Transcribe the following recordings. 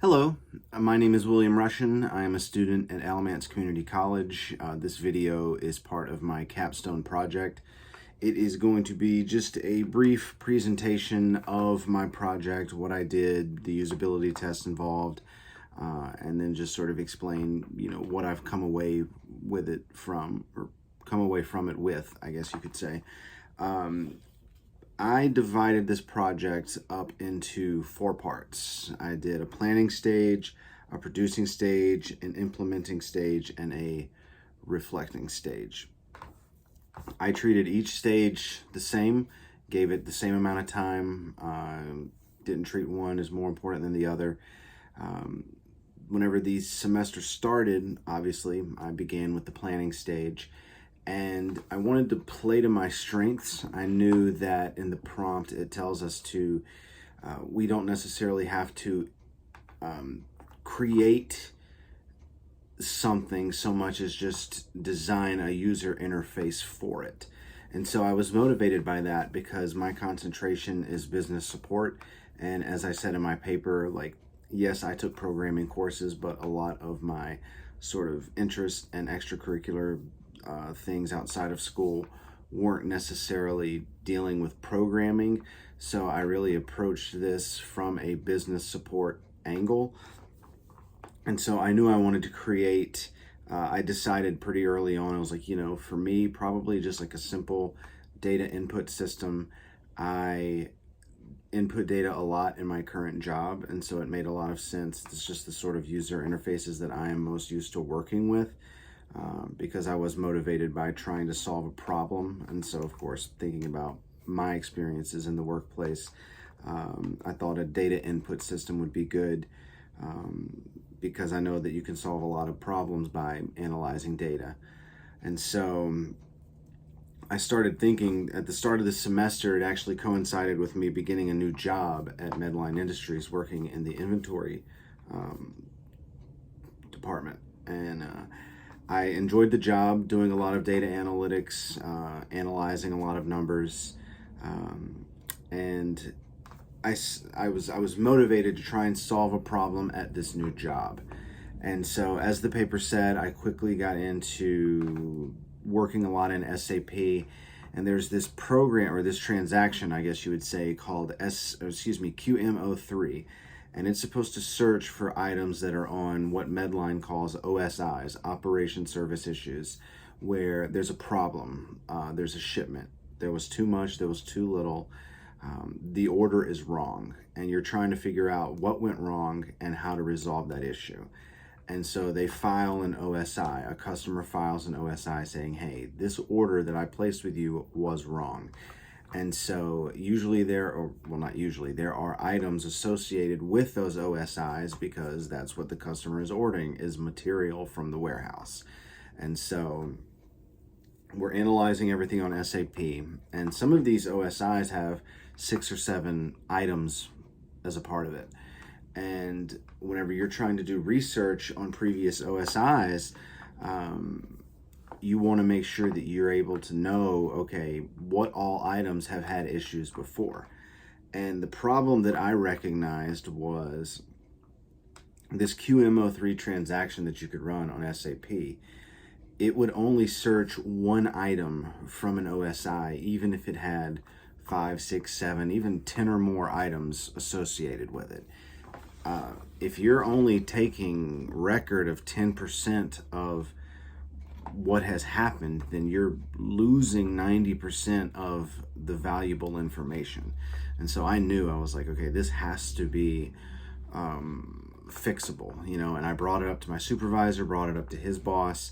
Hello, my name is William Russian. I am a student at Alamance Community College. This video is part of my capstone project. It is going to be just a brief presentation of my project, what I did, the usability tests involved, and then just sort of explain, what I've come away with it from, or come away from it with, I guess you could say. I divided this project up into 4 parts. I did a planning stage, a producing stage, an implementing stage, and a reflecting stage. I treated each stage the same, gave it the same amount of time, didn't treat one as more important than the other. Whenever these semesters started, obviously, I began with the planning stage. And I wanted to play to my strengths. I knew that in the prompt it tells us we don't necessarily have to create something so much as just design a user interface for it. And so I was motivated by that because my concentration is business support. And as I said in my paper, yes, I took programming courses, but a lot of my sort of interest and extracurricular things outside of school weren't necessarily dealing with programming. So I really approached this from a business support angle. And so I knew I wanted to create, I decided pretty early on, I was like, for me, probably just like a simple data input system. I input data a lot in my current job, and so it made a lot of sense. It's just the sort of user interfaces that I am most used to working with. Because I was motivated by trying to solve a problem. And so, of course, thinking about my experiences in the workplace, I thought a data input system would be good because I know that you can solve a lot of problems by analyzing data. And so I started thinking at the start of the semester, it actually coincided with me beginning a new job at Medline Industries, working in the inventory department. And I enjoyed the job, doing a lot of data analytics, analyzing a lot of numbers, and I was motivated to try and solve a problem at this new job. And so, as the paper said, I quickly got into working a lot in SAP, and there's this program, or this transaction, I guess you would say, called QM03. And it's supposed to search for items that are on what Medline calls OSIs, Operation Service Issues, where there's a problem, there's a shipment, there was too much, there was too little, the order is wrong, and you're trying to figure out what went wrong and how to resolve that issue. And so they file an OSI, a customer files an OSI saying, hey, this order that I placed with you was wrong. And so usually there are items associated with those OSIs because that's what the customer is ordering, is material from the warehouse. And so we're analyzing everything on SAP, and some of these OSIs have 6 or 7 items as a part of it. And whenever you're trying to do research on previous OSIs, you want to make sure that you're able to know, okay, what all items have had issues before. And the problem that I recognized was this QM03 transaction that you could run on SAP. It would only search one item from an OSI, even if it had 5, 6, 7, even 10 or more items associated with it. If you're only taking record of 10% of what has happened, then you're losing 90% of the valuable information. And so I knew, I was like, okay, this has to be fixable, and I brought it up to my supervisor, brought it up to his boss,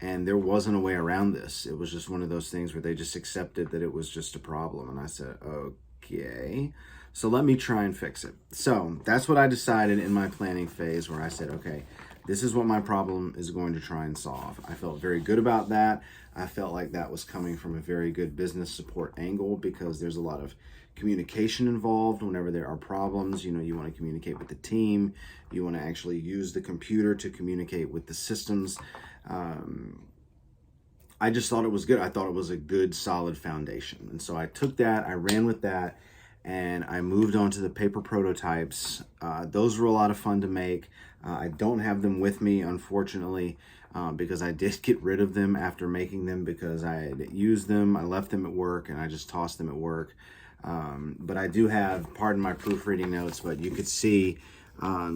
and there wasn't a way around this. It was just one of those things where they just accepted that it was just a problem. And I said, okay, so let me try and fix it. So that's what I decided in my planning phase, where I said, okay, this is what my problem is going to try and solve. I felt very good about that. I felt like that was coming from a very good business support angle because there's a lot of communication involved whenever there are problems. You want to communicate with the team. You want to actually use the computer to communicate with the systems. I just thought it was good. I thought it was a good, solid foundation. And so I took that, I ran with that, and I moved on to the paper prototypes. Those were a lot of fun to make. I don't have them with me, unfortunately, because I did get rid of them after making them because I had used them. I left them at work and I just tossed them at work. But I do have, pardon my proofreading notes, but you could see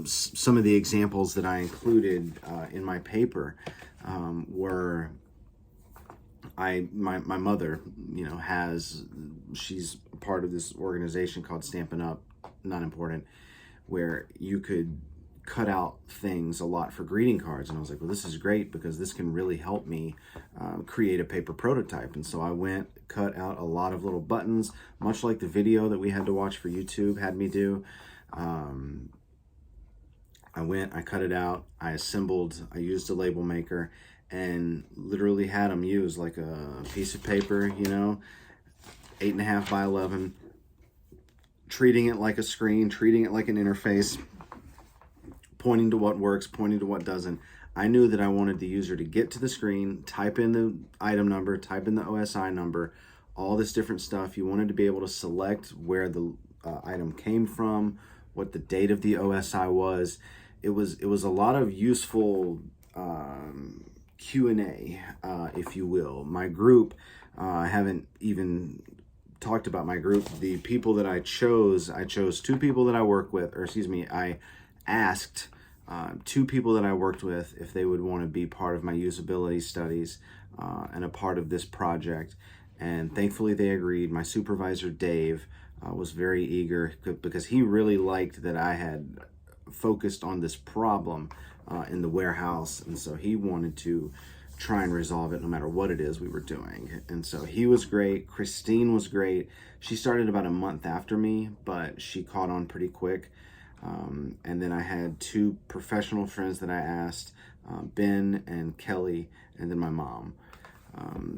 some of the examples that I included in my paper were my mother, she's part of this organization called Stampin' Up, not important, where you could cut out things a lot for greeting cards. And I was like, well, this is great because this can really help me create a paper prototype. And so I went, cut out a lot of little buttons, much like the video that we had to watch for YouTube had me do. I cut it out, I assembled, I used a label maker, and literally had them use like a piece of paper, 8.5 by 11, treating it like a screen, treating it like an interface, pointing to what works, pointing to what doesn't. I knew that I wanted the user to get to the screen, type in the item number, type in the OSI number, all this different stuff. You wanted to be able to select where the item came from, what the date of the OSI was. It was a lot of useful Q&A, if you will. My group, I haven't even talked about my group. The people that I chose 2 people that I work with, I asked 2 people that I worked with if they would want to be part of my usability studies and a part of this project. And thankfully they agreed. My supervisor, Dave, was very eager because he really liked that I had focused on this problem in the warehouse, and so he wanted to try and resolve it no matter what it is we were doing. And so he was great. Christine was great. She started about a month after me, but she caught on pretty quick. And then I had 2 professional friends that I asked, Ben and Kelly, and then my mom.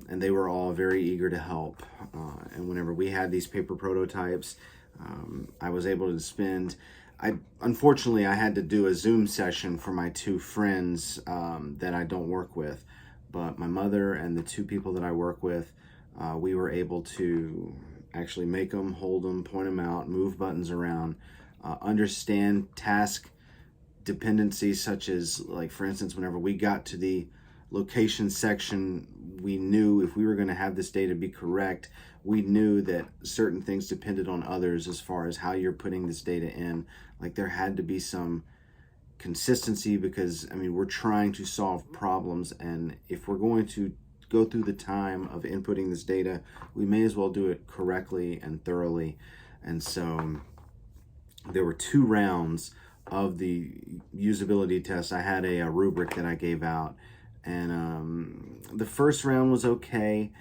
And they were all very eager to help. And whenever we had these paper prototypes, I was able to spend... Unfortunately, I had to do a Zoom session for my 2 friends that I don't work with. But my mother and the 2 people that I work with, we were able to actually make them, hold them, point them out, move buttons around, understand task dependencies such as, like, for instance, whenever we got to the location section, we knew if we were going to have this data be correct, we knew that certain things depended on others as far as how you're putting this data in. Like, there had to be some consistency because, we're trying to solve problems, and if we're going to go through the time of inputting this data, we may as well do it correctly and thoroughly. And so there were 2 rounds of the usability test. I had a rubric that I gave out, and the first round was okay.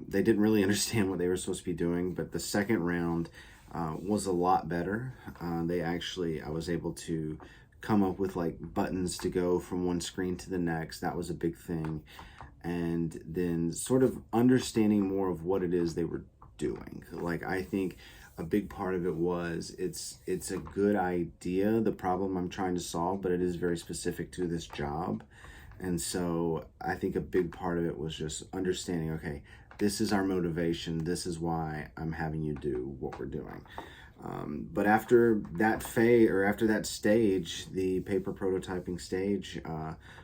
They didn't really understand what they were supposed to be doing, but the second round was a lot better. I was able to come up with like buttons to go from one screen to the next. That was a big thing. And then sort of understanding more of what it is they were doing. Like, I think a big part of it was it's a good idea, the problem I'm trying to solve, but it is very specific to this job. And so I think a big part of it was just understanding, okay, this is our motivation. This is why I'm having you do what we're doing. But after that after that stage, the paper prototyping stage,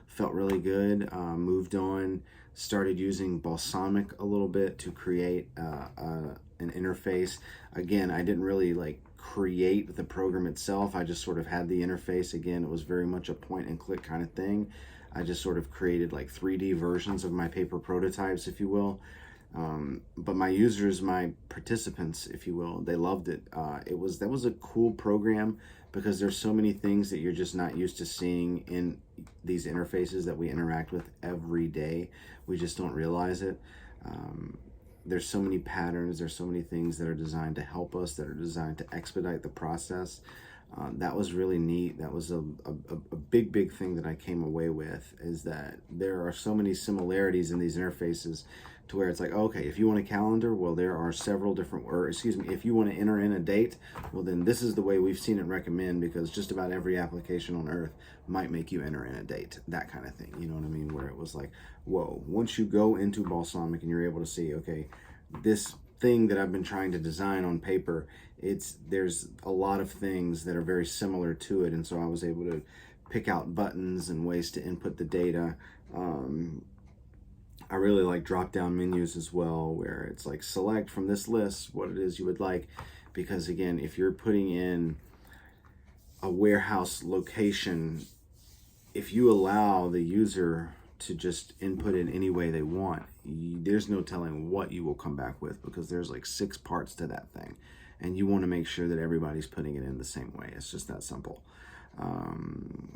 felt really good. Moved on, started using Balsamiq a little bit to create an interface. Again, I didn't really create the program itself. I just sort of had the interface. Again, it was very much a point and click kind of thing. I just sort of created like 3D versions of my paper prototypes, if you will. But my users, my participants, if you will, they loved it. That was a cool program because there's so many things that you're just not used to seeing in these interfaces that we interact with every day. We just don't realize it. There's so many patterns. There's so many things that are designed to help us, that are designed to expedite the process. That was really neat. That was a big thing that I came away with, is that there are so many similarities in these interfaces to where it's like, okay, if you want a calendar, well, there are several different, if you want to enter in a date, well, then this is the way we've seen it recommend, because just about every application on earth might make you enter in a date, that kind of thing. You know what I mean? Where it was like, whoa, once you go into Balsamiq and you're able to see, okay, this thing that I've been trying to design on paper, there's a lot of things that are very similar to it, and so I was able to pick out buttons and ways to input the data. I really like drop-down menus as well, where it's like select from this list what it is you would like, because again, if you're putting in a warehouse location, if you allow the user to just input in any way they want, there's no telling what you will come back with, because there's like 6 parts to that thing, and you want to make sure that everybody's putting it in the same way. It's just that simple.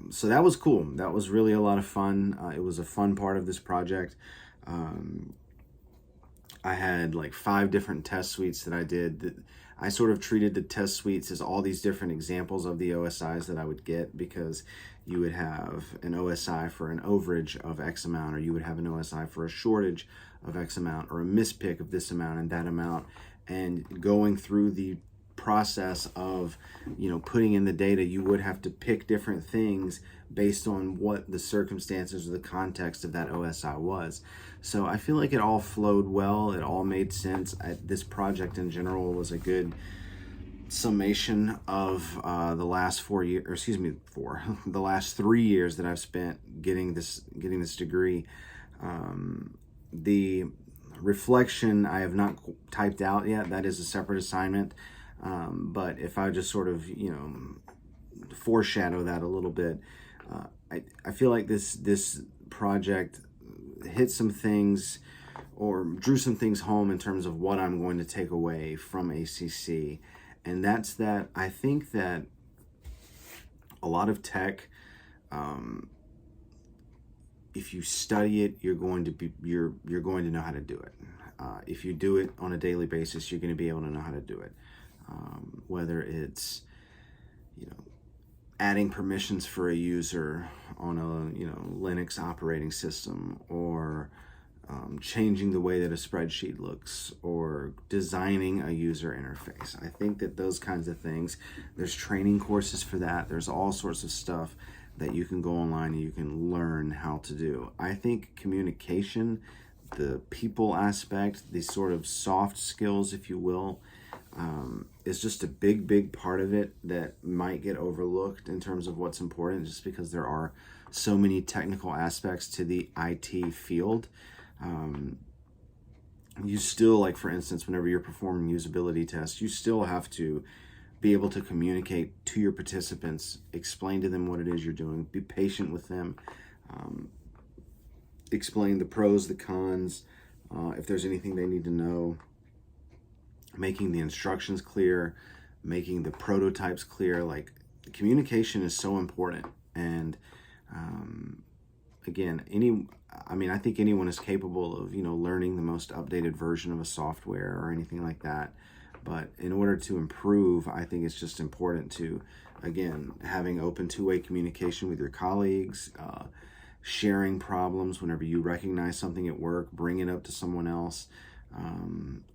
So that was cool. That was really a lot of fun. It was a fun part of this project. I had like 5 different test suites that I did. I sort of treated the test suites as all these different examples of the OSIs that I would get, because you would have an OSI for an overage of X amount, or you would have an OSI for a shortage of X amount, or a mispick of this amount and that amount. And going through the process of, putting in the data, you would have to pick different things based on what the circumstances or the context of that OSI was. So I feel like it all flowed well. It all made sense. This project in general was a good summation of the last 4 years, or excuse me, the last 3 years that I've spent getting this degree. The reflection I have not typed out yet. That is a separate assignment. But if I just sort of, foreshadow that a little bit, I feel like this project hit some things, or drew some things home in terms of what I'm going to take away from ACC. And that's that I think that a lot of tech, if you study it, you're going to know how to do it. If you do it on a daily basis, you're going to be able to know how to do it. Whether it's, adding permissions for a user on a, Linux operating system, or changing the way that a spreadsheet looks, or designing a user interface. I think that those kinds of things, there's training courses for that. There's all sorts of stuff that you can go online and you can learn how to do. I think communication, the people aspect, the sort of soft skills, if you will, is just a big part of it that might get overlooked in terms of what's important, just because there are so many technical aspects to the IT field. You still, like for instance, whenever you're performing usability tests, you still have to be able to communicate to your participants, explain to them what it is you're doing, be patient with them, explain the pros, the cons, if there's anything they need to know, making the instructions clear, making the prototypes clear. Like, communication is so important. And again, I think anyone is capable of, learning the most updated version of a software or anything like that. But in order to improve, I think it's just important to, again, having open two-way communication with your colleagues, sharing problems whenever you recognize something at work, bring it up to someone else.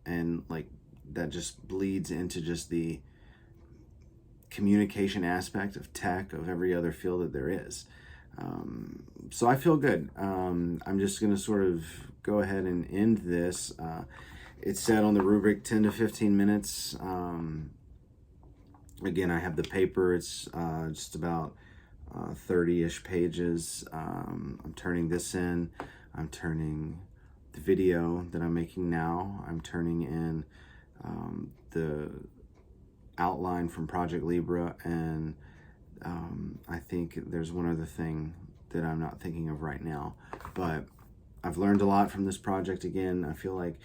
And like, that just bleeds into just the communication aspect of tech, of every other field that there is. So I feel good. I'm just going to sort of go ahead and end this. It's set on the rubric 10 to 15 minutes. Again, I have the paper. It's just about 30-ish pages. I'm turning this in. I'm turning the video that I'm making now. I'm turning in the outline from Project Libra, and I think there's one other thing that I'm not thinking of right now. But I've learned a lot from this project. Again, I feel like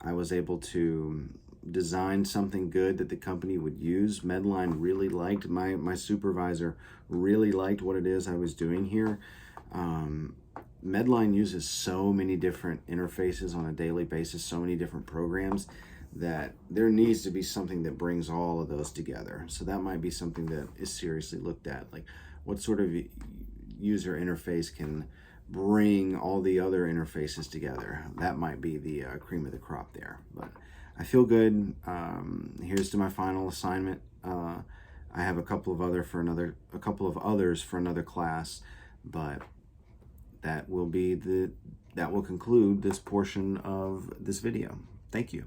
I was able to design something good that the company would use. Medline really liked, my supervisor really liked what it is I was doing here. Medline uses so many different interfaces on a daily basis, so many different programs, that there needs to be something that brings all of those together. So that might be something that is seriously looked at. Like, what sort of user interface can bring all the other interfaces together? That might be the cream of the crop there. But I feel good. Here's to my final assignment. I have a couple of others for another class, but that will conclude this portion of this video. Thank you.